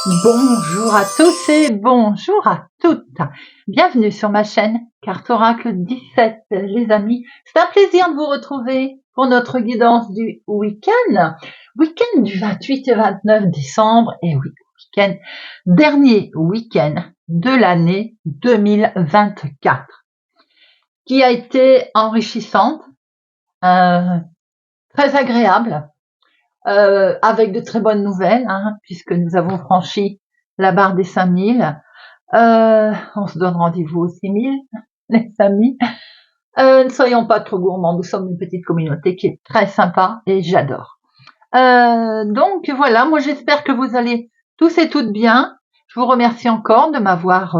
Bonjour à tous et bonjour à toutes. Bienvenue sur ma chaîne Carte Oracle 17, les amis. C'est un plaisir de vous retrouver pour notre guidance du week-end. Week-end du 28 et 29 décembre. Et oui, week-end, dernier week-end de l'année 2024 qui a été enrichissante, très agréable. Avec de très bonnes nouvelles, puisque nous avons franchi la barre des 5000. On se donne rendez-vous aux 6000, les amis. Ne soyons pas trop gourmands, nous sommes une petite communauté qui est très sympa et j'adore. Donc voilà, moi j'espère que vous allez tous et toutes bien. Je vous remercie encore de m'avoir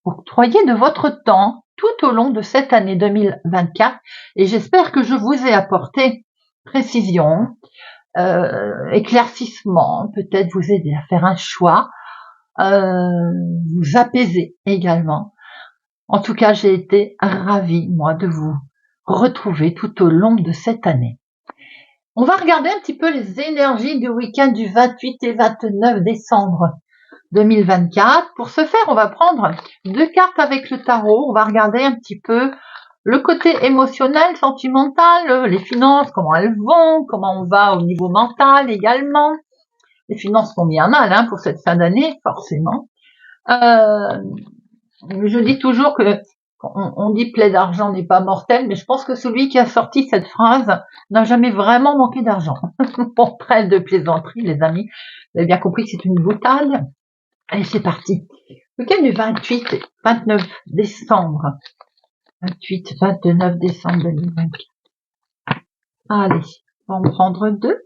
octroyé de votre temps tout au long de cette année 2024 et j'espère que je vous ai apporté précision, éclaircissement, peut-être vous aider à faire un choix, vous apaiser également. En tout cas, j'ai été ravie, moi, de vous retrouver tout au long de cette année. On va regarder un petit peu les énergies du week-end du 28 et 29 décembre 2024. Pour ce faire, on va prendre 2 cartes avec le tarot. On va regarder un petit peu le côté émotionnel, sentimental, les finances, comment elles vont, comment on va au niveau mental également. Les finances font bien mal pour cette fin d'année, forcément. Je dis toujours que on dit plaie d'argent n'est pas mortel, mais je pense que celui qui a sorti cette phrase n'a jamais vraiment manqué d'argent. Bon, trêve de plaisanterie, les amis. Vous avez bien compris que c'est une boutade. Allez, c'est parti. Le week-end du 28 et 29 décembre. 28-29 décembre 2024. Allez, on va en prendre 2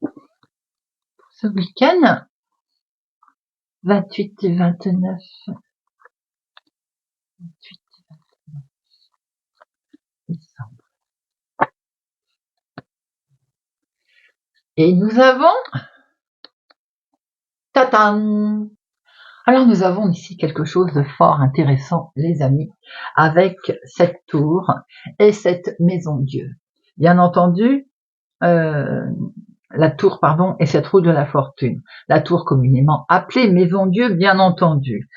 pour ce week-end. 28 et 29. 28 et 29 décembre. Et nous avons... Tadam! Alors nous avons ici quelque chose de fort intéressant, les amis, avec cette tour et cette maison Dieu. Bien entendu, la tour, et cette roue de la fortune. La tour communément appelée maison Dieu, bien entendu.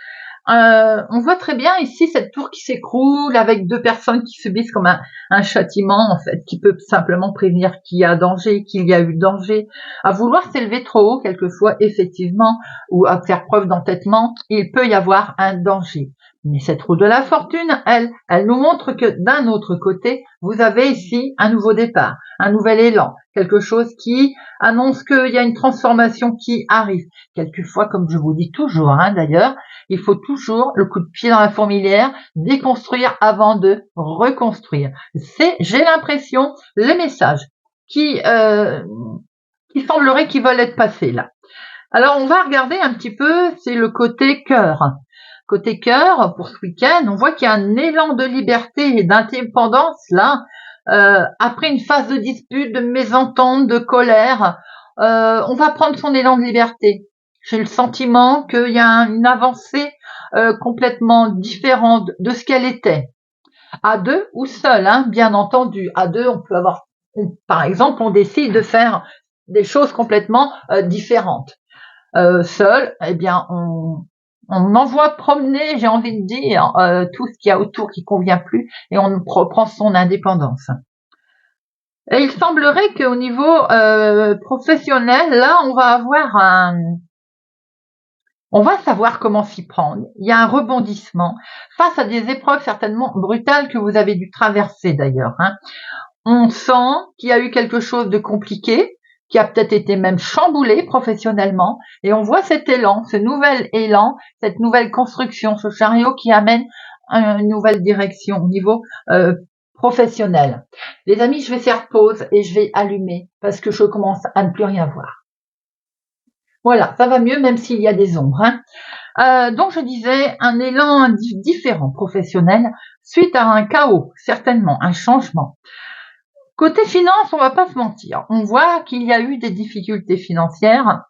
On voit très bien ici cette tour qui s'écroule avec 2 personnes qui subissent comme un châtiment, en fait, qui peut simplement prévenir qu'il y a danger, qu'il y a eu danger. À vouloir s'élever trop haut, quelquefois, effectivement, ou à faire preuve d'entêtement, il peut y avoir un danger. Mais cette roue de la fortune, elle nous montre que d'un autre côté, vous avez ici un nouveau départ, un nouvel élan, quelque chose qui annonce qu'il y a une transformation qui arrive. Quelquefois, comme je vous dis toujours, d'ailleurs, il faut toujours le coup de pied dans la fourmilière, déconstruire avant de reconstruire. C'est, j'ai l'impression, les messages qui semblerait qu'ils veulent être passés là. Alors, on va regarder un petit peu, c'est le côté cœur. Côté cœur, pour ce week-end, on voit qu'il y a un élan de liberté et d'indépendance là, après une phase de dispute, de mésentente, de colère, on va prendre son élan de liberté. J'ai le sentiment qu'il y a une avancée complètement différente de ce qu'elle était. À 2 ou seul, bien entendu. À 2, on peut avoir, par exemple, on décide de faire des choses complètement différentes. Seul, eh bien, on envoie promener, j'ai envie de dire, tout ce qu'il y a autour qui convient plus et on prend son indépendance. Et il semblerait qu'au niveau professionnel, là, on va savoir comment s'y prendre. Il y a un rebondissement face à des épreuves certainement brutales que vous avez dû traverser d'ailleurs. On sent qu'il y a eu quelque chose de compliqué, qui a peut-être été même chamboulé professionnellement, et on voit cet élan, ce nouvel élan, cette nouvelle construction, ce chariot qui amène une nouvelle direction au niveau professionnel. Les amis, je vais faire pause et je vais allumer parce que je commence à ne plus rien voir. Voilà, ça va mieux même s'il y a des ombres. Donc je disais, un élan différent professionnel suite à un chaos, certainement, un changement. Côté finance, on va pas se mentir. On voit qu'il y a eu des difficultés financières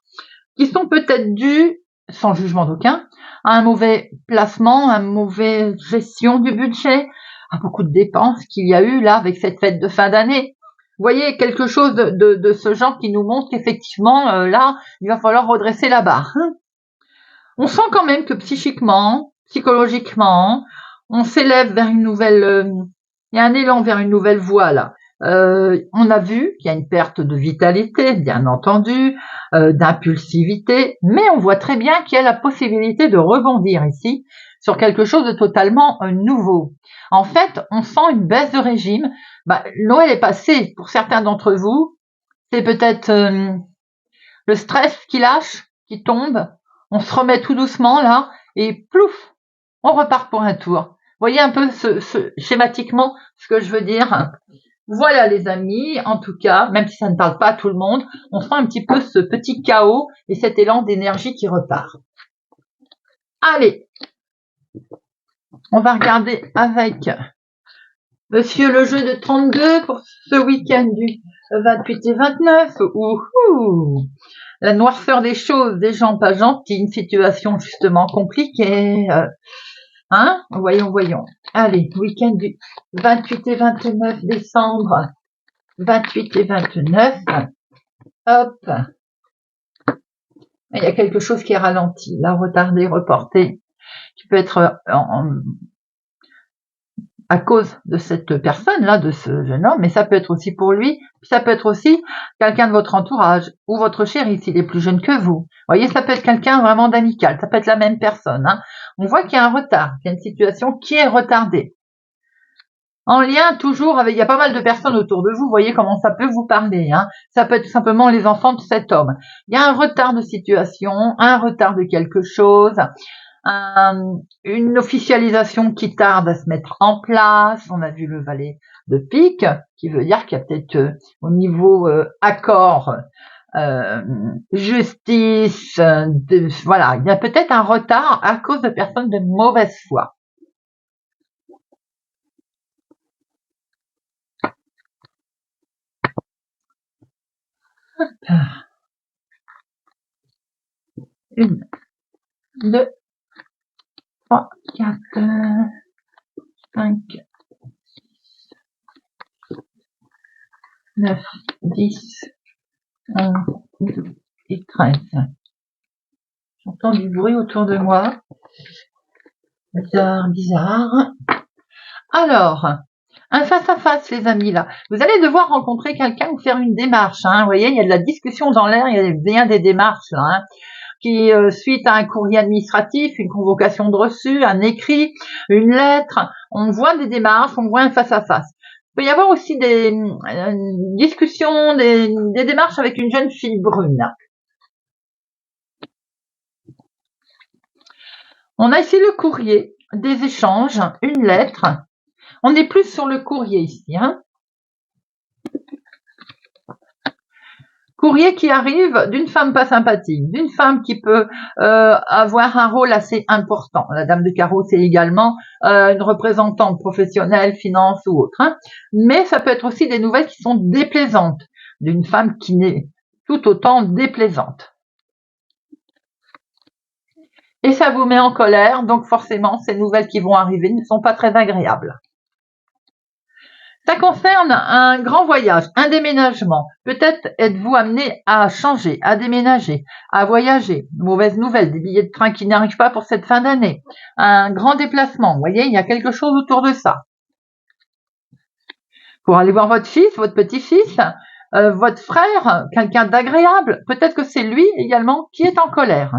qui sont peut-être dues, sans jugement d'aucun, à un mauvais placement, à une mauvaise gestion du budget, à beaucoup de dépenses qu'il y a eu là avec cette fête de fin d'année. voyez, quelque chose de ce genre qui nous montre qu'effectivement, là, il va falloir redresser la barre. On sent quand même que psychiquement, psychologiquement, on s'élève vers une nouvelle... il y a un élan vers une nouvelle voie, là. On a vu qu'il y a une perte de vitalité, bien entendu, d'impulsivité, mais on voit très bien qu'il y a la possibilité de rebondir ici sur quelque chose de totalement nouveau. En fait, on sent une baisse de régime. Noël est passé. Pour certains d'entre vous, c'est peut-être le stress qui lâche, qui tombe. On se remet tout doucement là et plouf, on repart pour un tour. Voyez un peu schématiquement ce que je veux dire. Voilà les amis, en tout cas, même si ça ne parle pas à tout le monde, on sent un petit peu ce petit chaos et cet élan d'énergie qui repart. Allez, on va regarder avec Monsieur le jeu de 32 pour ce week-end du 28 et 29. Ouhou, la noirceur des choses, des gens pas gentils, une situation justement compliquée. Voyons. Allez, week-end du 28 et 29 décembre. 28 et 29. Hop. Il y a quelque chose qui est ralenti, là, retardé, reporté, qui peut être à cause de cette personne-là, de ce jeune homme, mais ça peut être aussi pour lui, ça peut être aussi quelqu'un de votre entourage, ou votre chéri s'il est plus jeune que vous. Vous voyez, ça peut être quelqu'un vraiment d'amical, ça peut être la même personne. On voit qu'il y a un retard, qu'il y a une situation qui est retardée. En lien toujours avec, il y a pas mal de personnes autour de vous, vous voyez comment ça peut vous parler. Ça peut être tout simplement les enfants de cet homme. Il y a un retard de situation, un retard de quelque chose, une officialisation qui tarde à se mettre en place. On a vu le valet de pique, qui veut dire qu'il y a peut-être au niveau accord, justice, voilà, il y a peut-être un retard à cause de personnes de mauvaise foi. Une, deux, 3, 4, 5, 9, 10, 11, 12 et 13. J'entends du bruit autour de moi. Bizarre. Alors, un face-à-face, les amis, là. Vous allez devoir rencontrer quelqu'un ou faire une démarche. Vous voyez, il y a de la discussion dans l'air, il y a bien des démarches, là. Qui, suite à un courrier administratif, une convocation de reçu, un écrit, une lettre, on voit des démarches, on voit un face-à-face. Il peut y avoir aussi des discussions, des démarches avec une jeune fille brune. On a ici le courrier, des échanges, une lettre. On est plus sur le courrier ici. Courrier qui arrive d'une femme pas sympathique, d'une femme qui peut avoir un rôle assez important. La dame de carreau, c'est également une représentante professionnelle, finance ou autre. Mais ça peut être aussi des nouvelles qui sont déplaisantes, d'une femme qui n'est tout autant déplaisante. Et ça vous met en colère, donc forcément, ces nouvelles qui vont arriver ne sont pas très agréables. Ça concerne un grand voyage, un déménagement. Peut-être êtes-vous amené à changer, à déménager, à voyager. Mauvaise nouvelle, des billets de train qui n'arrivent pas pour cette fin d'année. Un grand déplacement, vous voyez, il y a quelque chose autour de ça. Pour aller voir votre fils, votre petit-fils, votre frère, quelqu'un d'agréable. Peut-être que c'est lui également qui est en colère.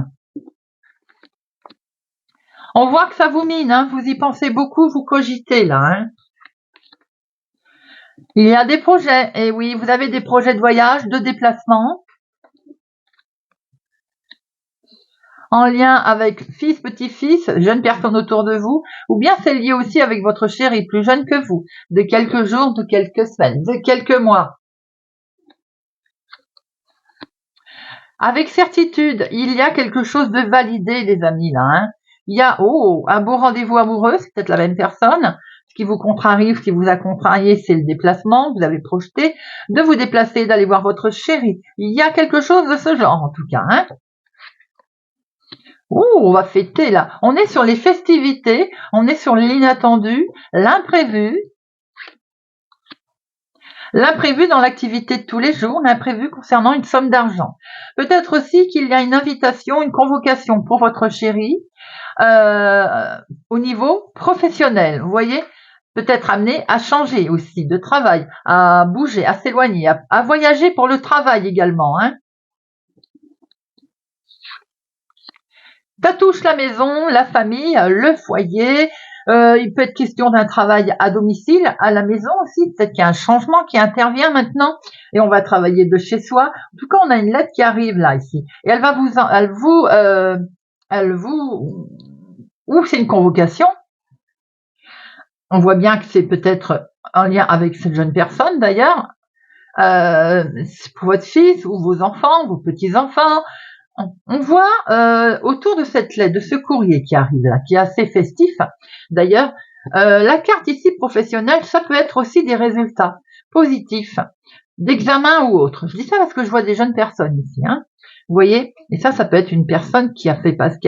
On voit que ça vous mine, vous y pensez beaucoup, vous cogitez là. Il y a des projets, et oui, vous avez des projets de voyage, de déplacement, en lien avec fils, petit-fils, jeunes personnes autour de vous, ou bien c'est lié aussi avec votre chéri plus jeune que vous, de quelques jours, de quelques semaines, de quelques mois. Avec certitude, il y a quelque chose de validé, les amis, là. Il y a, un beau rendez-vous amoureux, c'est peut-être la même personne. Ce qui vous contrarie, ce qui vous a contrarié, c'est le déplacement. Vous avez projeté de vous déplacer, d'aller voir votre chéri. Il y a quelque chose de ce genre, en tout cas. On va fêter, là. On est sur les festivités, on est sur l'inattendu, l'imprévu. L'imprévu dans l'activité de tous les jours, l'imprévu concernant une somme d'argent. Peut-être aussi qu'il y a une invitation, une convocation pour votre chéri au niveau professionnel. Vous voyez, peut-être amené à changer aussi de travail, à bouger, à s'éloigner, à voyager pour le travail également. Hein. Ça touche la maison, la famille, le foyer. Il peut être question d'un travail à domicile, à la maison aussi. Peut-être qu'il y a un changement qui intervient maintenant et on va travailler de chez soi. En tout cas, on a une lettre qui arrive là ici et elle vous, ou c'est une convocation. On voit bien que c'est peut-être en lien avec cette jeune personne d'ailleurs, pour votre fils ou vos enfants, vos petits-enfants. On voit autour de cette lettre, de ce courrier qui arrive là, qui est assez festif. D'ailleurs, la carte ici professionnelle, ça peut être aussi des résultats positifs, d'examen ou autre. Je dis ça parce que je vois des jeunes personnes ici. Hein. Vous voyez, et ça peut être une personne qui a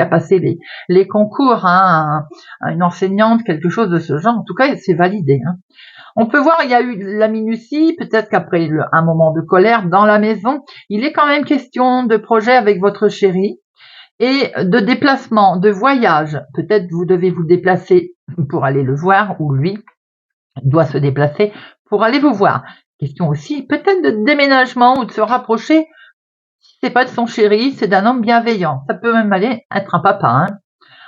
passé les concours, hein, une enseignante, quelque chose de ce genre. En tout cas, c'est validé. Hein. On peut voir, il y a eu la minutie, peut-être qu'après un moment de colère dans la maison, il est quand même question de projet avec votre chéri et de déplacement, de voyage. Peut-être vous devez vous déplacer pour aller le voir ou lui doit se déplacer pour aller vous voir. Question aussi peut-être de déménagement ou de se rapprocher. Si c'est pas de son chéri, c'est d'un homme bienveillant. Ça peut même aller être un papa. Hein.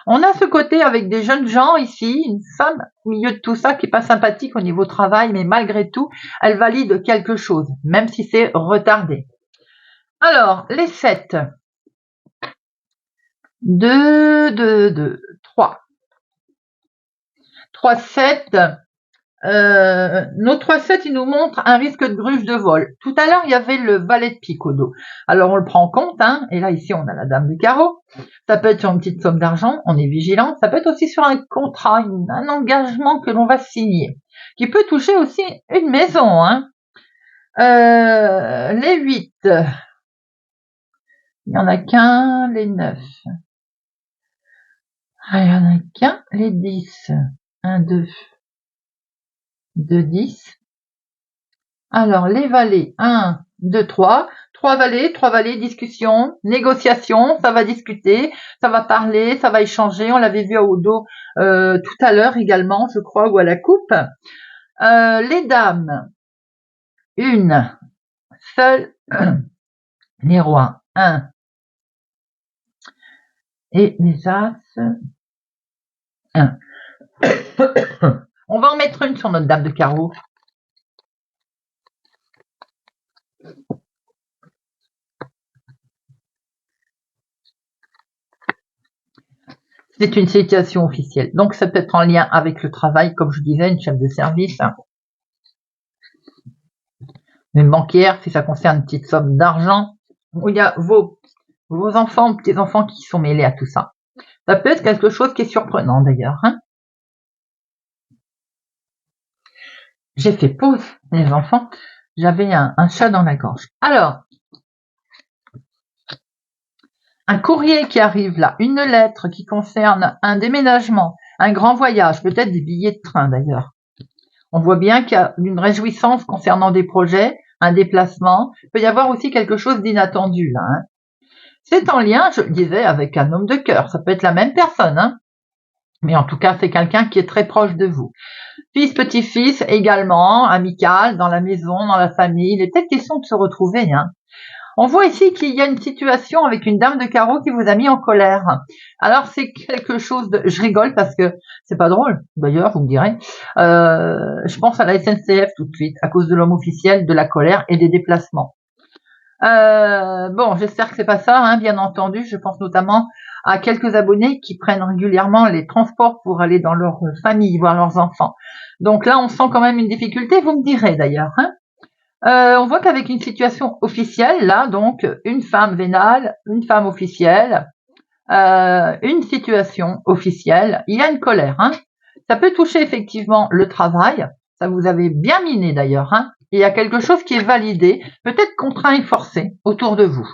On a ce côté avec des jeunes gens ici, une femme au milieu de tout ça qui est pas sympathique au niveau travail, mais malgré tout, elle valide quelque chose, même si c'est retardé. Alors, les 7. 2, 2, 2, 3. 3, 7. Nos 3-7, il nous montre un risque de gruge de vol. Tout à l'heure, il y avait le valet de pique au dos. Alors, on le prend en compte, hein, et là, ici, on a la dame de carreau. Ça peut être sur une petite somme d'argent, on est vigilant. Ça peut être aussi sur un contrat, un engagement que l'on va signer, qui peut toucher aussi une maison. Hein. Les 8. Il n'y en a qu'un, les 9. Il n'y en a qu'un, les 10. 1, 2. 2, 10. Alors, les valets, 1, 2, 3. 3 valets, discussion, négociation, ça va discuter, ça va parler, ça va échanger. On l'avait vu au dos tout à l'heure également, je crois, ou à la coupe. Les dames, une, seule, les rois, 1. Et les as, 1. On va en mettre une sur notre dame de carreau. C'est une situation officielle. Donc, ça peut être en lien avec le travail, comme je disais, une chef de service, hein. Une banquière, si ça concerne une petite somme d'argent, où il y a vos enfants, petits-enfants qui sont mêlés à tout ça. Ça peut être quelque chose qui est surprenant d'ailleurs. Hein. J'ai fait pause, les enfants. J'avais un chat dans la gorge. Alors, un courrier qui arrive là, une lettre qui concerne un déménagement, un grand voyage, peut-être des billets de train d'ailleurs. On voit bien qu'il y a une réjouissance concernant des projets, un déplacement. Il peut y avoir aussi quelque chose d'inattendu là. Hein. C'est en lien, je le disais, avec un homme de cœur. Ça peut être la même personne, hein. Mais en tout cas, c'est quelqu'un qui est très proche de vous. Fils, petit-fils également, amical, dans la maison, dans la famille. Il est peut-être question de se retrouver. Hein. On voit ici qu'il y a une situation avec une dame de carreau qui vous a mis en colère. Alors c'est quelque chose de... Je rigole parce que c'est pas drôle, d'ailleurs, vous me direz. Je pense à la SNCF tout de suite, à cause de l'homme officiel, de la colère et des déplacements. Bon, j'espère que c'est pas ça, hein, bien entendu. Je pense notamment à quelques abonnés qui prennent régulièrement les transports pour aller dans leur famille, voir leurs enfants. Donc là, on sent quand même une difficulté, vous me direz d'ailleurs. Hein. On voit qu'avec une situation officielle, là, donc, une femme vénale, une femme officielle, une situation officielle, il y a une colère. Hein. Ça peut toucher effectivement le travail, ça vous avait bien miné d'ailleurs. Hein. Il y a quelque chose qui est validé, peut-être contraint et forcé autour de vous.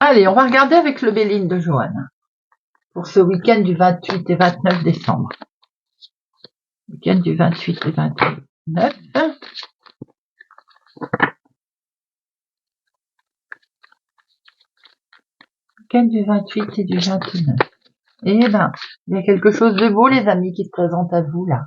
Allez, on va regarder avec le Béline de Johanne pour ce week-end du 28 et 29 décembre. Week-end du 28 et 29. Week-end du 28 et du 29. Eh ben, il y a quelque chose de beau, les amis, qui se présente à vous, là.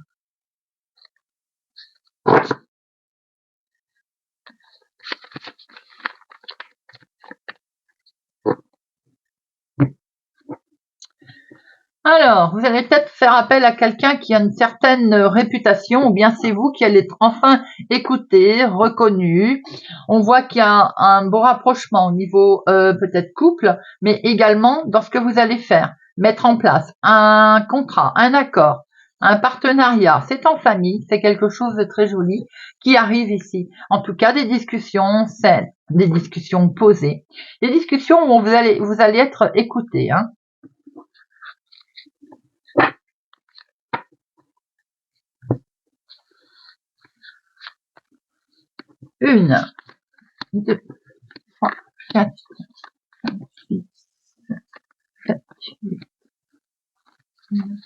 Alors, vous allez peut-être faire appel à quelqu'un qui a une certaine réputation, ou bien c'est vous qui allez être enfin écouté, reconnu. On voit qu'il y a un beau rapprochement au niveau peut-être couple, mais également dans ce que vous allez faire. Mettre en place un contrat, un accord, un partenariat. C'est en famille, c'est quelque chose de très joli qui arrive ici. En tout cas, des discussions saines, des discussions posées, des discussions où vous allez être écouté, hein. Une, deux, trois, quatre, cinq, six, sept, huit, neuf,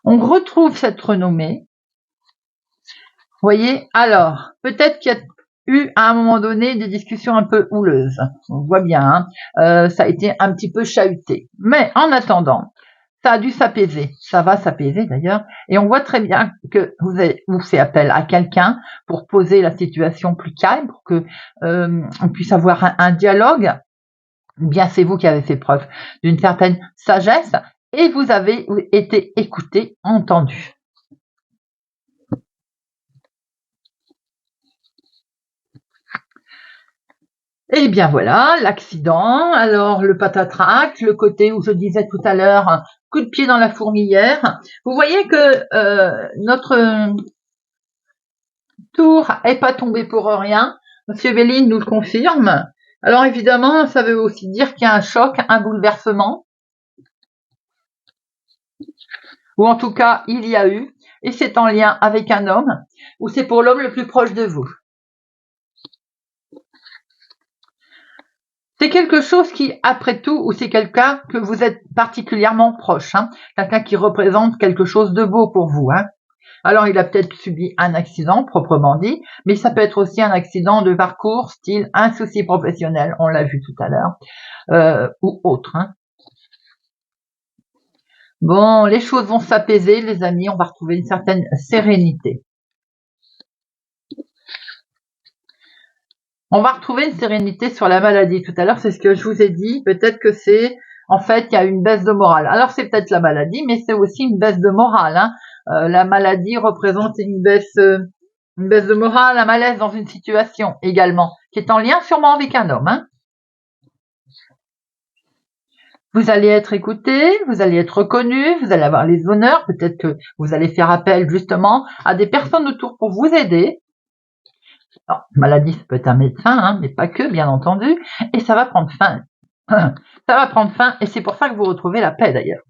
on retrouve cette renommée. Vous voyez, alors, peut-être qu'il y a eu à un moment donné des discussions un peu houleuses. On voit bien, hein, ça a été un petit peu chahuté. Mais en attendant, ça a dû s'apaiser. Ça va s'apaiser d'ailleurs. Et on voit très bien que vous fait appel à quelqu'un pour poser la situation plus calme, pour que on puisse avoir un dialogue. Bien, c'est vous qui avez fait preuve d'une certaine sagesse et vous avez été écouté, entendu. Et bien voilà, l'accident, alors le patatrac, le côté où je disais tout à l'heure, un coup de pied dans la fourmilière. Vous voyez que notre tour est pas tombé pour rien. Monsieur Véline nous le confirme. Alors évidemment, ça veut aussi dire qu'il y a un choc, un bouleversement. Ou en tout cas, il y a eu. Et c'est en lien avec un homme, ou c'est pour l'homme le plus proche de vous. C'est quelque chose qui, après tout, ou c'est quelqu'un que vous êtes particulièrement proche, hein, quelqu'un qui représente quelque chose de beau pour vous. Hein. Alors, il a peut-être subi un accident, proprement dit, mais ça peut être aussi un accident de parcours, style un souci professionnel, on l'a vu tout à l'heure, ou autre. Hein. Bon, les choses vont s'apaiser, les amis, on va retrouver une certaine sérénité. On va retrouver une sérénité sur la maladie. Tout à l'heure, c'est ce que je vous ai dit. Peut-être que c'est, en fait, il y a une baisse de morale. Alors, c'est peut-être la maladie, mais c'est aussi une baisse de morale. Hein. La maladie représente une baisse de morale, un malaise dans une situation également, qui est en lien sûrement avec un homme. Hein. Vous allez être écouté, vous allez être reconnu, vous allez avoir les honneurs. Peut-être que vous allez faire appel justement à des personnes autour pour vous aider. Alors, maladie, ça peut être un médecin, hein, mais pas que, bien entendu, et ça va prendre fin. Ça va prendre fin, et c'est pour ça que vous retrouvez la paix, d'ailleurs.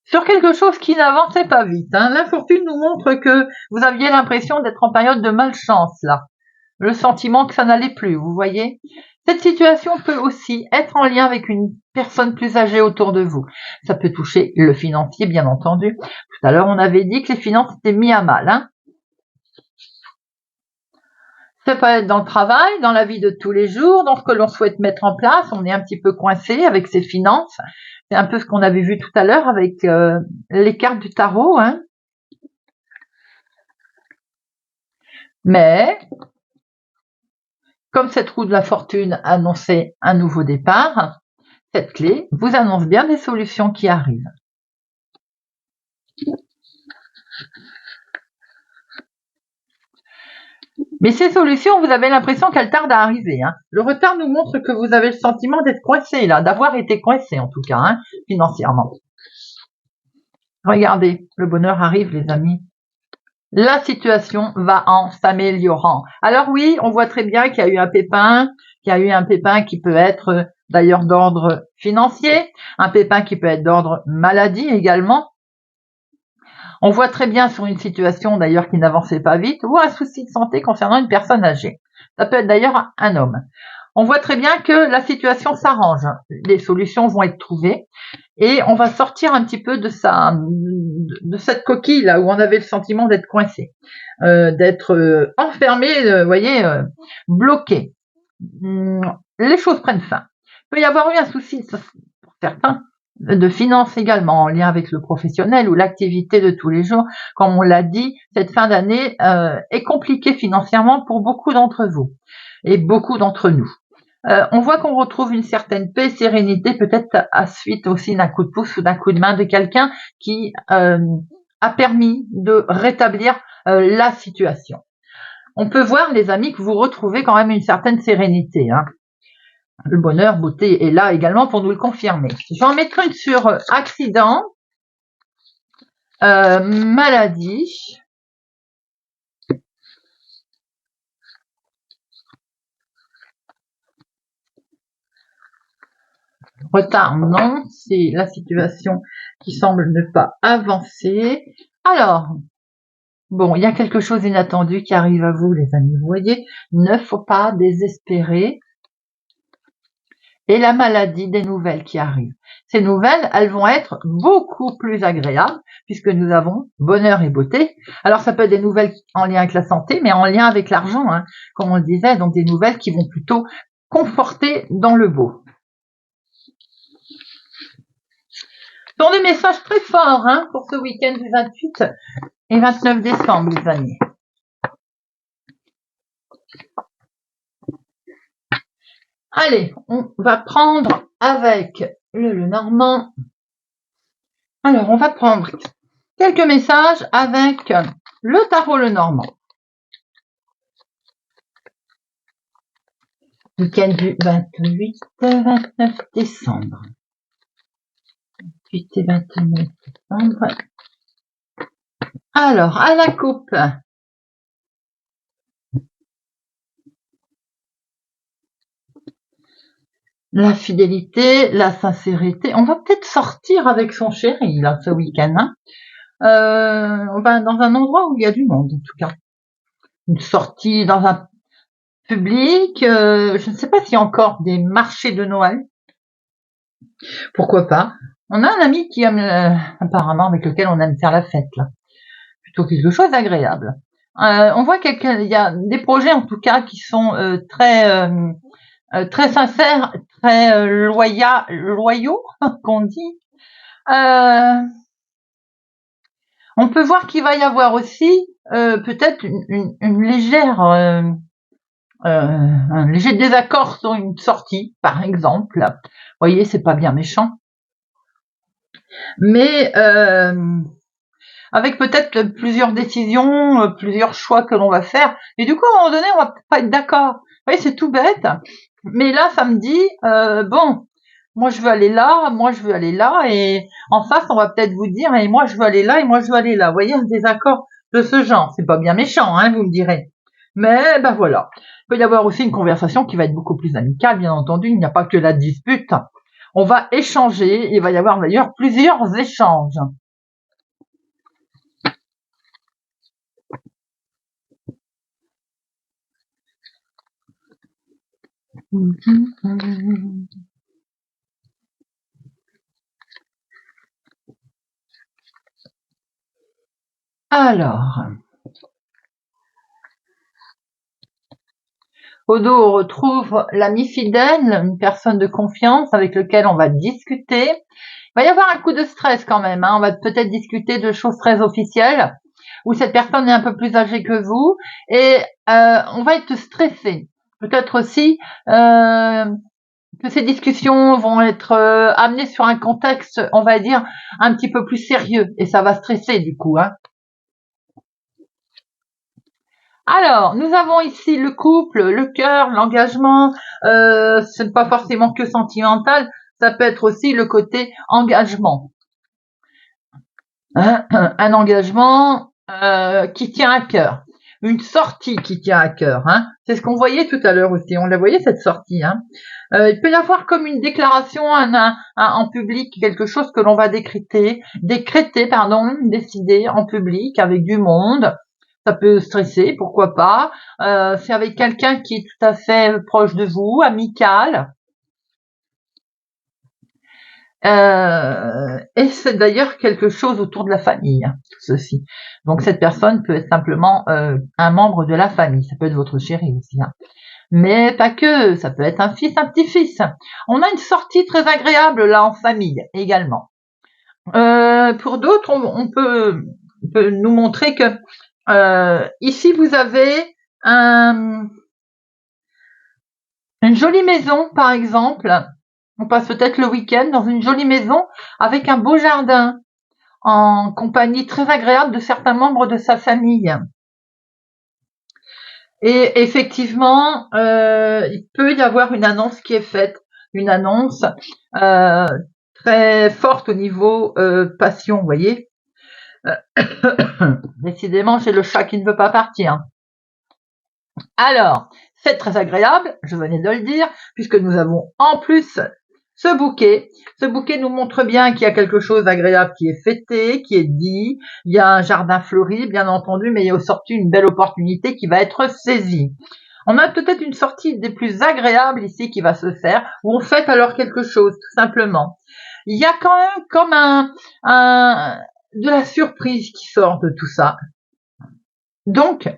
Sur quelque chose qui n'avançait pas vite, hein, l'infortune nous montre que vous aviez l'impression d'être en période de malchance, là. Le sentiment que ça n'allait plus, vous voyez. Cette situation peut aussi être en lien avec une personne plus âgée autour de vous. Ça peut toucher le financier, bien entendu. Tout à l'heure, on avait dit que les finances étaient mis à mal, hein. Ça peut être dans le travail, dans la vie de tous les jours, dans ce que l'on souhaite mettre en place. On est un petit peu coincé avec ses finances. C'est un peu ce qu'on avait vu tout à l'heure avec les cartes du tarot. Hein. Mais, comme cette roue de la fortune annonçait un nouveau départ, cette clé vous annonce bien des solutions qui arrivent. Mais ces solutions, vous avez l'impression qu'elles tardent à arriver. Hein. Le retard nous montre que vous avez le sentiment d'être coincé, là, d'avoir été coincé en tout cas, hein, financièrement. Regardez, le bonheur arrive, les amis. La situation va en s'améliorant. Alors oui, on voit très bien qu'il y a eu un pépin, qui peut être d'ailleurs d'ordre financier, un pépin qui peut être d'ordre maladie également. On voit très bien sur une situation d'ailleurs qui n'avançait pas vite ou un souci de santé concernant une personne âgée. Ça peut être d'ailleurs un homme. On voit très bien que la situation s'arrange. Les solutions vont être trouvées et on va sortir un petit peu de cette coquille là où on avait le sentiment d'être coincé, d'être enfermé, vous voyez, bloqué. Les choses prennent fin. Il peut y avoir eu un souci pour certains de finances également, en lien avec le professionnel ou l'activité de tous les jours. Comme on l'a dit, cette fin d'année est compliquée financièrement pour beaucoup d'entre vous et beaucoup d'entre nous. On voit qu'on retrouve une certaine paix, sérénité, peut-être à suite aussi d'un coup de pouce ou d'un coup de main de quelqu'un qui a permis de rétablir la situation. On peut voir, les amis, que vous retrouvez quand même une certaine sérénité, hein. Le bonheur, beauté est là également pour nous le confirmer. Je vais en mettre une sur accident, maladie, retard, non, c'est la situation qui semble ne pas avancer. Alors, bon, il y a quelque chose d'inattendu qui arrive à vous, les amis. Vous voyez, ne faut pas désespérer. Et la maladie, des nouvelles qui arrivent. Ces nouvelles, elles vont être beaucoup plus agréables puisque nous avons bonheur et beauté. Alors ça peut être des nouvelles en lien avec la santé, mais en lien avec l'argent, hein, comme on le disait, donc des nouvelles qui vont plutôt conforter dans le beau. Ce sont des messages très forts, hein, pour ce week-end du 28 et 29 décembre, les amis. Allez, on va prendre avec le Normand. Alors, on va prendre quelques messages avec le tarot le Normand. Week-end du 28-29 décembre. 28 et 29 décembre. Alors, à la coupe. La fidélité, la sincérité. On va peut-être sortir avec son chéri, là, ce week-end, hein. On va dans un endroit où il y a du monde, en tout cas. Une sortie dans un public. Je ne sais pas s'il y a encore des marchés de Noël. Pourquoi pas. On a un ami qui aime, apparemment, avec lequel on aime faire la fête, là. Plutôt quelque chose d'agréable. On voit qu'il y a des projets, en tout cas, qui sont très sincères, très loyaux, qu'on dit. On peut voir qu'il va y avoir aussi peut-être une légère, un léger désaccord sur une sortie, par exemple. Vous voyez, c'est pas bien méchant. Mais avec peut-être plusieurs décisions, plusieurs choix que l'on va faire. Et du coup, à un moment donné, on va pas être d'accord. Vous voyez, c'est tout bête. Mais là, ça me dit, bon, moi je veux aller là, moi je veux aller là, et en face, on va peut-être vous dire, et moi je veux aller là, et moi je veux aller là. Vous voyez, un désaccord de ce genre. C'est pas bien méchant, hein, vous me direz. Mais ben voilà. Il peut y avoir aussi une conversation qui va être beaucoup plus amicale, bien entendu. Il n'y a pas que la dispute. On va échanger. Il va y avoir d'ailleurs plusieurs échanges. Alors, au dos, on retrouve l'ami fidèle, une personne de confiance avec lequel on va discuter. Il va y avoir un coup de stress quand même, hein. On va peut-être discuter de choses très officielles, où cette personne est un peu plus âgée que vous, et on va être stressé. Peut-être aussi que ces discussions vont être amenées sur un contexte, on va dire, un petit peu plus sérieux, et ça va stresser du coup, hein. Alors, nous avons ici le couple, le cœur, l'engagement. Ce n'est pas forcément que sentimental, ça peut être aussi le côté engagement. Un engagement qui tient à cœur. une sortie qui tient à cœur. Hein. C'est ce qu'on voyait tout à l'heure aussi. On la voyait cette sortie. Hein. Il peut y avoir comme une déclaration en public, quelque chose que l'on va décréter, décider en public avec du monde. Ça peut stresser, pourquoi pas. C'est avec quelqu'un qui est tout à fait proche de vous, amical. Et c'est d'ailleurs quelque chose autour de la famille, hein, tout ceci. Donc cette personne peut être simplement un membre de la famille, ça peut être votre chéri aussi, hein. Mais pas que, ça peut être un fils, un petit-fils. On a une sortie très agréable là en famille également. Pour d'autres, on peut nous montrer que ici vous avez une jolie maison par exemple. On passe peut-être le week-end dans une jolie maison avec un beau jardin, en compagnie très agréable de certains membres de sa famille. Et effectivement, il peut y avoir une annonce qui est faite, une annonce très forte au niveau passion, vous voyez. Décidément, j'ai le chat qui ne veut pas partir. Alors, c'est très agréable, je venais de le dire, puisque nous avons en plus ce bouquet. Ce bouquet nous montre bien qu'il y a quelque chose d'agréable qui est fêté, qui est dit. Il y a un jardin fleuri, bien entendu, mais il y a surtout une belle opportunité qui va être saisie. On a peut-être une sortie des plus agréables ici qui va se faire, où on fête alors quelque chose, tout simplement. Il y a quand même comme de la surprise qui sort de tout ça. Donc,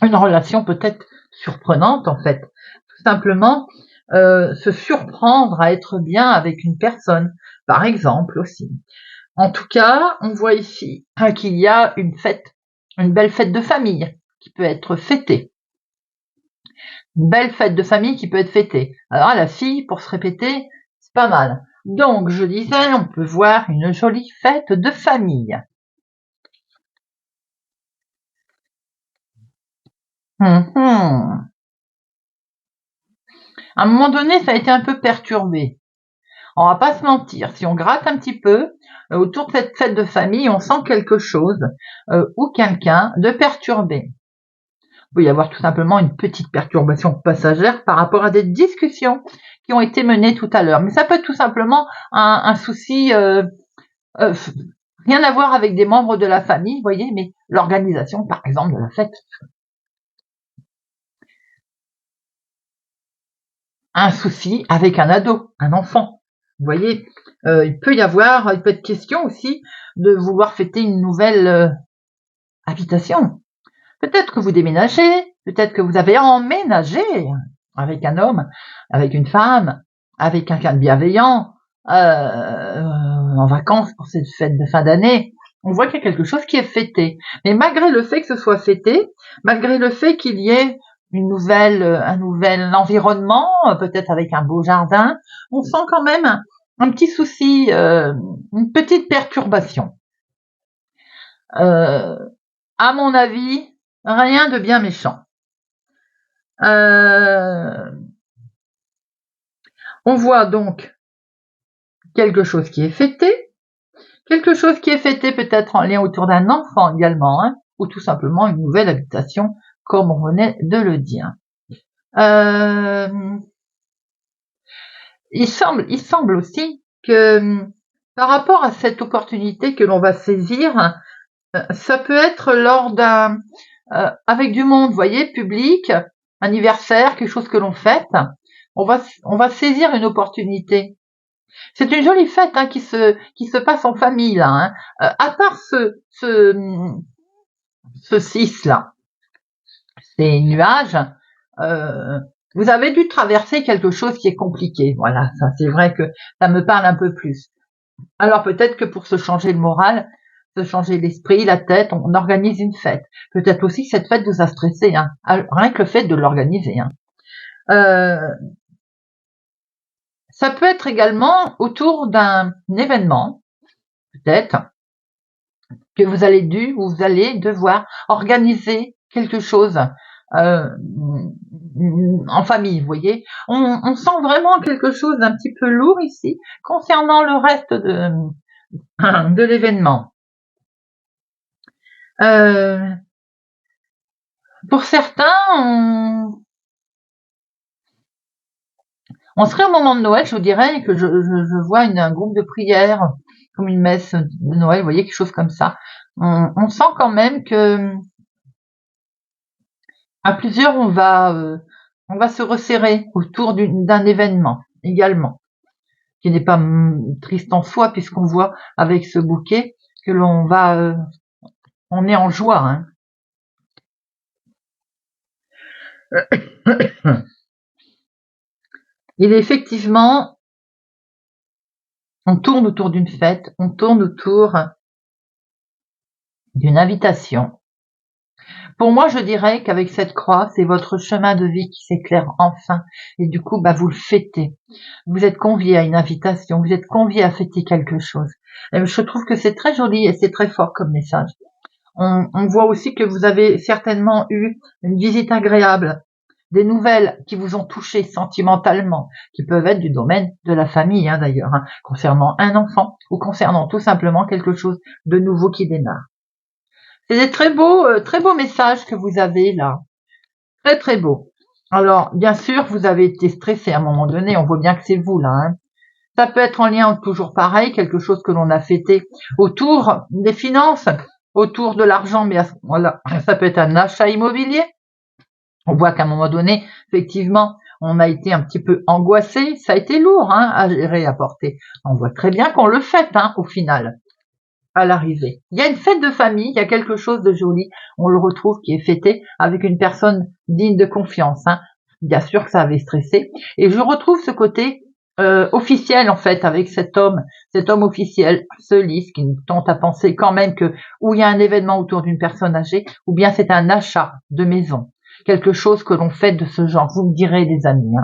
une relation peut-être surprenante en fait. Tout simplement, se surprendre à être bien avec une personne, par exemple aussi. En tout cas, on voit ici qu'il y a une fête, une belle fête de famille qui peut être fêtée. Une belle fête de famille qui peut être fêtée. Alors la fille, pour se répéter, c'est pas mal. Donc, je disais, on peut voir une jolie fête de famille. À un moment donné, ça a été un peu perturbé. On va pas se mentir, si on gratte un petit peu autour de cette fête de famille, on sent quelque chose ou quelqu'un de perturbé. Il peut y avoir tout simplement une petite perturbation passagère par rapport à des discussions qui ont été menées tout à l'heure. Mais ça peut être tout simplement un souci, rien à voir avec des membres de la famille, vous voyez, mais l'organisation, par exemple, de la fête. Un souci avec un ado, un enfant. Vous voyez, il peut être question aussi de vouloir fêter une nouvelle habitation. Peut-être que vous déménagez, peut-être que vous avez emménagé avec un homme, avec une femme, avec quelqu'un de bienveillant, en vacances pour cette fête de fin d'année. On voit qu'il y a quelque chose qui est fêté. Mais malgré le fait que ce soit fêté, malgré le fait qu'il y ait un nouvel environnement, peut-être avec un beau jardin, on sent quand même un petit souci, une petite perturbation. À mon avis, rien de bien méchant. On voit donc quelque chose qui est fêté, peut-être en lien autour d'un enfant également, hein, ou tout simplement une nouvelle habitation, comme on venait de le dire. Il semble aussi que par rapport à cette opportunité que l'on va saisir, ça peut être lors d'un avec du monde, vous voyez, public, anniversaire, quelque chose que l'on fête. On va saisir une opportunité. C'est une jolie fête hein, qui se passe en famille là. Hein. À part ce 6 là, ces nuages, vous avez dû traverser quelque chose qui est compliqué. Voilà, ça c'est vrai que ça me parle un peu plus. Alors peut-être que pour se changer le moral, se changer l'esprit, la tête, on organise une fête. Peut-être aussi que cette fête vous a stressé, hein. Rien que le fait de l'organiser. Hein. Ça peut être également autour d'un événement, peut-être, que vous allez devoir organiser quelque chose en famille, vous voyez. On sent vraiment quelque chose d'un petit peu lourd ici concernant le reste de l'événement. Pour certains, on serait au moment de Noël, je vous dirais que je vois un groupe de prière, comme une messe de Noël, vous voyez, quelque chose comme ça. On sent quand même que à plusieurs, on va se resserrer autour d'un événement également, qui n'est pas triste en soi, puisqu'on voit avec ce bouquet que on est en joie. Hein. Il est effectivement, on tourne autour d'une fête, on tourne autour d'une invitation. Pour moi, je dirais qu'avec cette croix, c'est votre chemin de vie qui s'éclaire enfin. Et du coup, vous le fêtez. Vous êtes convié à une invitation, vous êtes convié à fêter quelque chose. Et je trouve que c'est très joli et c'est très fort comme message. On voit aussi que vous avez certainement eu une visite agréable, des nouvelles qui vous ont touché sentimentalement, qui peuvent être du domaine de la famille d'ailleurs, concernant un enfant ou concernant tout simplement quelque chose de nouveau qui démarre. C'est des très beaux messages que vous avez là. Très très beau. Alors, bien sûr, vous avez été stressé à un moment donné, on voit bien que c'est vous là. Hein. Ça peut être en lien toujours pareil, quelque chose que l'on a fêté autour des finances, autour de l'argent, mais voilà, ça peut être un achat immobilier. On voit qu'à un moment donné, effectivement, on a été un petit peu angoissé, ça a été lourd à gérer, à porter. On voit très bien qu'on le fait au final, à l'arrivée. Il y a une fête de famille, il y a quelque chose de joli, on le retrouve qui est fêté avec une personne digne de confiance. Bien sûr que ça avait stressé. Et je retrouve ce côté officiel en fait avec cet homme officiel, ce lys qui nous tente à penser quand même que où il y a un événement autour d'une personne âgée, ou bien c'est un achat de maison, quelque chose que l'on fait de ce genre. Vous me direz, les amis.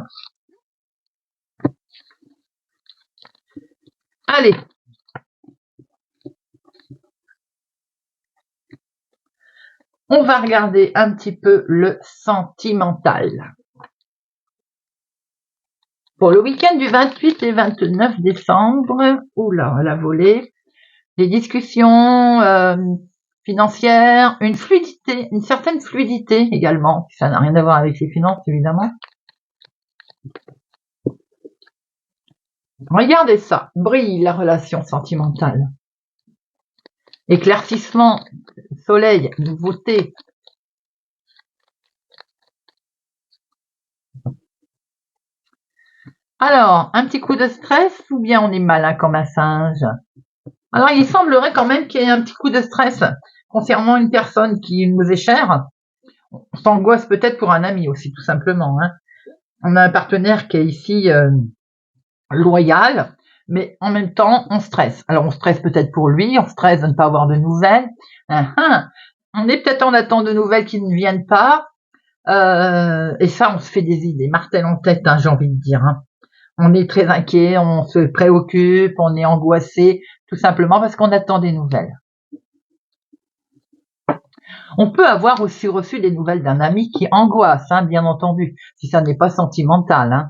Allez, on va regarder un petit peu le sentimental. Pour le week-end du 28 et 29 décembre, oula, elle a volé, des discussions financières, une fluidité, une certaine fluidité également. Ça n'a rien à voir avec les finances, évidemment. Regardez ça, brille la relation sentimentale. Éclaircissement, soleil, nouveauté. Alors, un petit coup de stress ou bien on est malin comme un singe? Alors, il semblerait quand même qu'il y ait un petit coup de stress concernant une personne qui nous est chère. On s'angoisse peut-être pour un ami aussi, tout simplement. On a un partenaire qui est ici loyal, mais en même temps, on stresse. Alors, on stresse peut-être pour lui, on stresse de ne pas avoir de nouvelles. On est peut-être en attente de nouvelles qui ne viennent pas. Et ça, on se fait des idées, martèle en tête, j'ai envie de dire. On est très inquiet, on se préoccupe, on est angoissé, tout simplement parce qu'on attend des nouvelles. On peut avoir aussi reçu des nouvelles d'un ami qui angoisse, bien entendu, si ça n'est pas sentimental.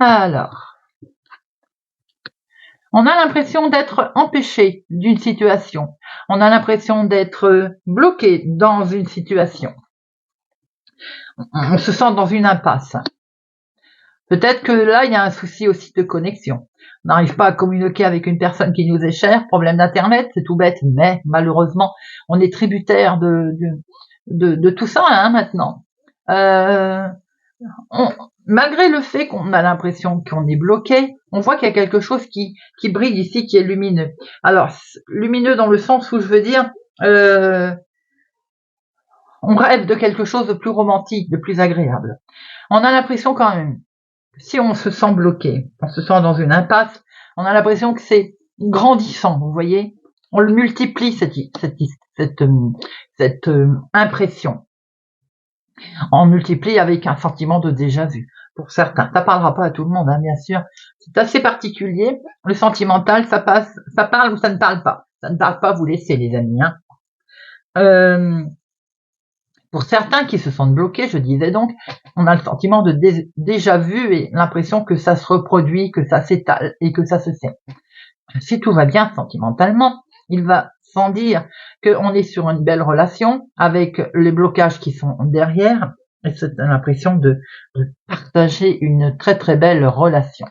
Alors, on a l'impression d'être empêché d'une situation. On a l'impression d'être bloqué dans une situation. On se sent dans une impasse. Peut-être que là, il y a un souci aussi de connexion. On n'arrive pas à communiquer avec une personne qui nous est chère, problème d'internet, c'est tout bête, mais malheureusement, on est tributaire de tout ça maintenant. Malgré le fait qu'on a l'impression qu'on est bloqué, on voit qu'il y a quelque chose qui brille ici, qui est lumineux. Alors, lumineux dans le sens où je veux dire, on rêve de quelque chose de plus romantique, de plus agréable. On a l'impression quand même, si on se sent bloqué, on se sent dans une impasse, on a l'impression que c'est grandissant, vous voyez. On le multiplie, cette impression. On multiplie avec un sentiment de déjà-vu. Pour certains, ça parlera pas à tout le monde, bien sûr. C'est assez particulier. Le sentimental, ça parle ou ça ne parle pas. Ça ne parle pas, vous laissez, les amis. Pour certains qui se sentent bloqués, je disais donc, on a le sentiment de déjà vu et l'impression que ça se reproduit, que ça s'étale et que ça se sait. Si tout va bien sentimentalement, il va sans dire qu'on est sur une belle relation avec les blocages qui sont derrière et c'est l'impression de partager une très très belle relation.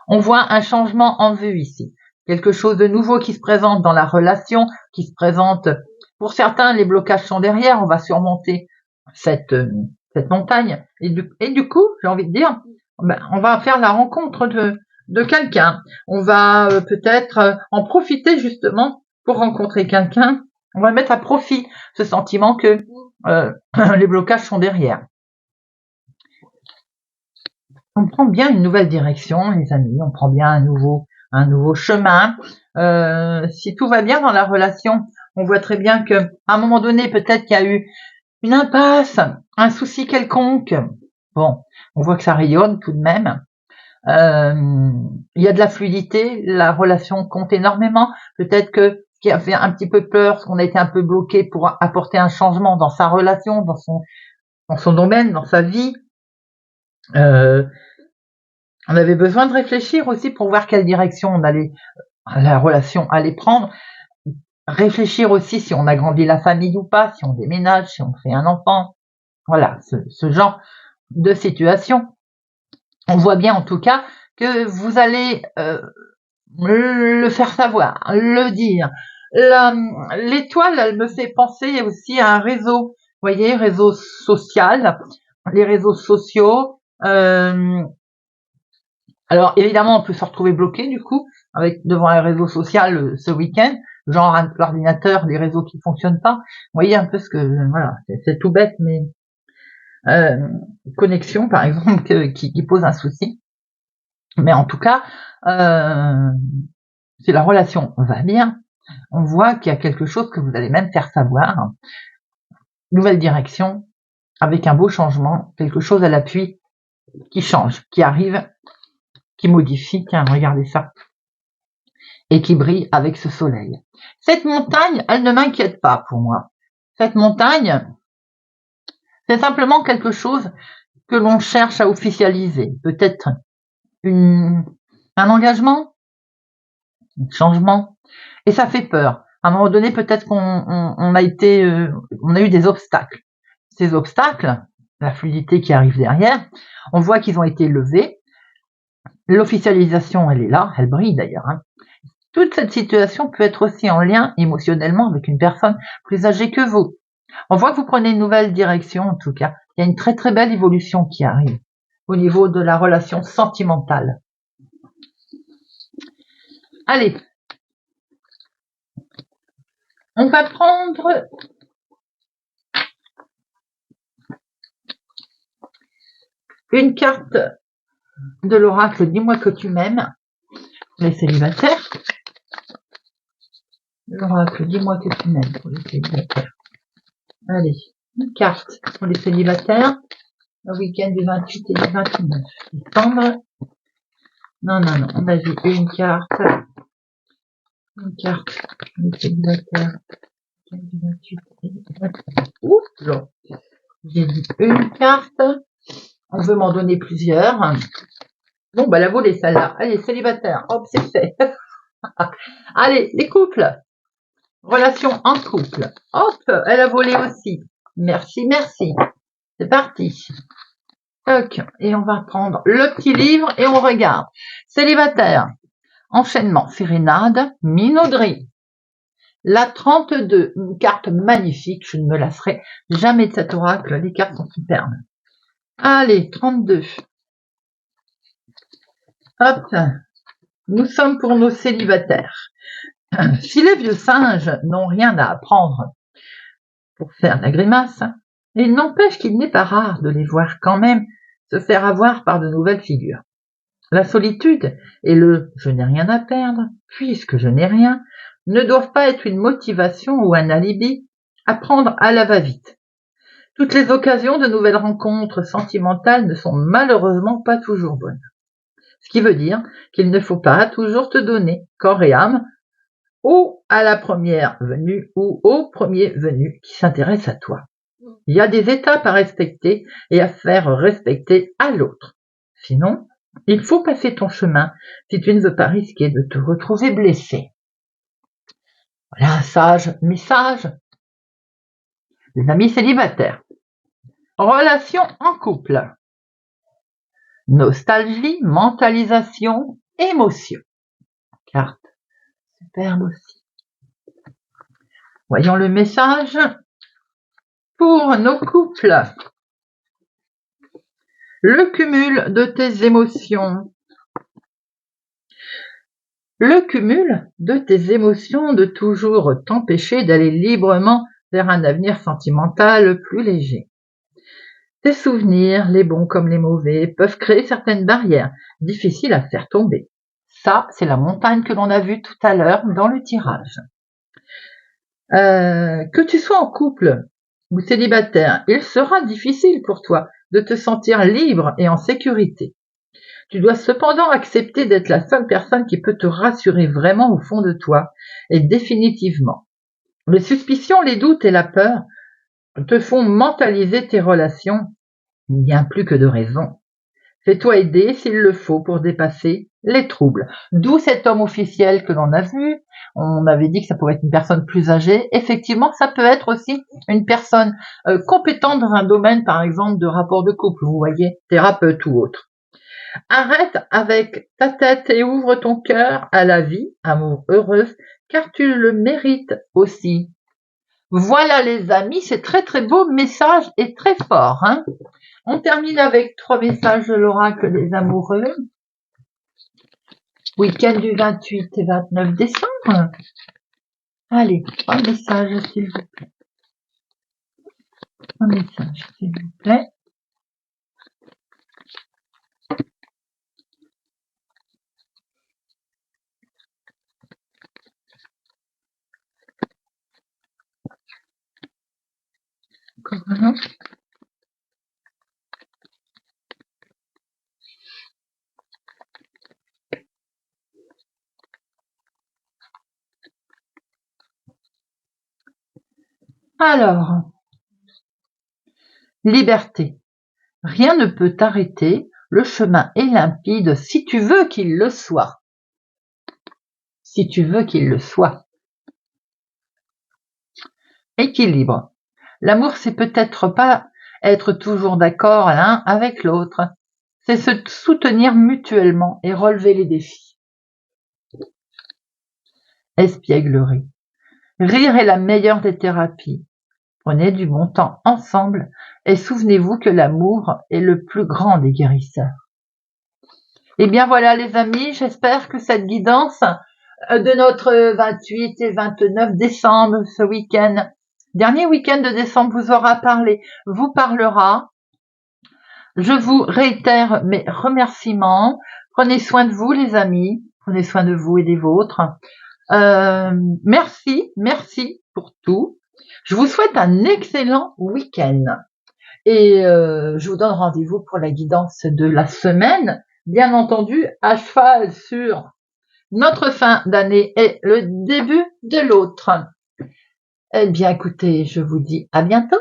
On voit un changement en vue ici, quelque chose de nouveau qui se présente dans la relation, qui se présente. Pour certains, les blocages sont derrière, on va surmonter cette montagne et du coup, j'ai envie de dire, on va faire la rencontre de quelqu'un. On va peut-être en profiter justement pour rencontrer quelqu'un. On va mettre à profit ce sentiment que les blocages sont derrière. On prend bien une nouvelle direction, les amis. On prend bien un nouveau chemin. Si tout va bien dans la relation, on voit très bien que à un moment donné, peut-être qu'il y a eu une impasse, un souci quelconque. Bon, on voit que ça rayonne tout de même. Il y a de la fluidité, la relation compte énormément. Peut-être que ce qui a fait un petit peu peur, ce qu'on a été un peu bloqué pour apporter un changement dans sa relation, dans son domaine, dans sa vie. On avait besoin de réfléchir aussi pour voir quelle direction la relation allait prendre. Réfléchir aussi si on agrandit la famille ou pas, si on déménage, si on fait un enfant. Voilà, ce genre de situation. On voit bien en tout cas que vous allez le faire savoir, le dire. L'étoile, elle me fait penser aussi à un réseau. Vous voyez, réseau social, les réseaux sociaux. Alors évidemment, on peut se retrouver bloqué du coup devant un réseau social ce week-end, genre l'ordinateur, les réseaux qui fonctionnent pas. Vous voyez un peu voilà, c'est tout bête, mais connexion par exemple qui pose un souci. Mais en tout cas, si la relation va bien, on voit qu'il y a quelque chose que vous allez même faire savoir. Nouvelle direction, avec un beau changement, quelque chose à l'appui qui change, qui arrive, qui modifie. Tiens, regardez ça. Et qui brille avec ce soleil. Cette montagne, elle ne m'inquiète pas pour moi. Cette montagne, c'est simplement quelque chose que l'on cherche à officialiser. Peut-être un engagement, un changement. Et ça fait peur. À un moment donné, peut-être qu'on a eu des obstacles. Ces obstacles, la fluidité qui arrive derrière, on voit qu'ils ont été levés. L'officialisation, elle est là, elle brille d'ailleurs. Toute cette situation peut être aussi en lien émotionnellement avec une personne plus âgée que vous. On voit que vous prenez une nouvelle direction en tout cas. Il y a une très très belle évolution qui arrive au niveau de la relation sentimentale. Allez, on va prendre une carte de l'oracle Dis-moi que tu m'aimes, les célibataires. L'oracle Dis-moi que tu m'aimes pour les célibataires. Allez, une carte pour les célibataires. Le week-end du 28 et du 29 décembre. Non, on a vu une carte. Une carte pour les célibataires. Le week-end du 28 et du 29. Ouh, là. J'ai dit une carte. On veut m'en donner plusieurs. Bon, la volée, celle-là. Allez, célibataire. Hop, c'est fait. Allez, les couples. Relation en couple. Hop, elle a volé aussi. Merci. C'est parti. Toc. Et on va prendre le petit livre et on regarde. Célibataire. Enchaînement. Sérénade. Minauderie. La 32. Une carte magnifique. Je ne me lasserai jamais de cet oracle. Les cartes sont superbes. Allez, 32. Hop. Nous sommes pour nos célibataires. Si les vieux singes n'ont rien à apprendre pour faire la grimace, il n'empêche qu'il n'est pas rare de les voir quand même se faire avoir par de nouvelles figures. La solitude et le « je n'ai rien à perdre, puisque je n'ai rien » ne doivent pas être une motivation ou un alibi à prendre à la va-vite. Toutes les occasions de nouvelles rencontres sentimentales ne sont malheureusement pas toujours bonnes. Ce qui veut dire qu'il ne faut pas toujours te donner, corps et âme, ou à la première venue ou au premier venu qui s'intéresse à toi. Il y a des étapes à respecter et à faire respecter à l'autre. Sinon, il faut passer ton chemin si tu ne veux pas risquer de te retrouver blessé. Voilà un sage message des amis célibataires. Relation en couple. Nostalgie, mentalisation, émotion. Carte superbe aussi. Voyons le message pour nos couples. Le cumul de tes émotions. Le cumul de tes émotions de toujours t'empêcher d'aller librement vers un avenir sentimental plus léger. Tes souvenirs, les bons comme les mauvais, peuvent créer certaines barrières difficiles à faire tomber. Ça, c'est la montagne que l'on a vue tout à l'heure dans le tirage. Que tu sois en couple ou célibataire, il sera difficile pour toi de te sentir libre et en sécurité. Tu dois cependant accepter d'être la seule personne qui peut te rassurer vraiment au fond de toi et définitivement. Les suspicions, les doutes et la peur te font mentaliser tes relations bien plus que de raison. Fais-toi aider s'il le faut pour dépasser les troubles. D'où cet homme officiel que l'on a vu. On avait dit que ça pouvait être une personne plus âgée. Effectivement, ça peut être aussi une personne compétente dans un domaine, par exemple, de rapport de couple, vous voyez, thérapeute ou autre. Arrête avec ta tête et ouvre ton cœur à la vie, amour heureuse, car tu le mérites aussi. Voilà les amis, c'est très très beau message et très fort. Hein. On termine avec 3 messages de l'oracle des amoureux. Week-end du 28 et 29 décembre. Allez, 3 messages s'il vous plaît. 3 messages s'il vous plaît. Encore un. Alors, liberté. Rien ne peut t'arrêter, le chemin est limpide si tu veux qu'il le soit. Si tu veux qu'il le soit. Équilibre. L'amour, c'est peut-être pas être toujours d'accord l'un avec l'autre. C'est se soutenir mutuellement et relever les défis. Espièglerie. Rire est la meilleure des thérapies. Prenez du bon temps ensemble et souvenez-vous que l'amour est le plus grand des guérisseurs. Et bien voilà les amis, j'espère que cette guidance de notre 28 et 29 décembre, ce week-end, dernier week-end de décembre, vous parlera. Je vous réitère mes remerciements. Prenez soin de vous les amis, prenez soin de vous et des vôtres. Merci pour tout. Je vous souhaite un excellent week-end. Et je vous donne rendez-vous pour la guidance de la semaine, bien entendu, à cheval sur notre fin d'année et le début de l'autre. Eh bien, écoutez, je vous dis à bientôt.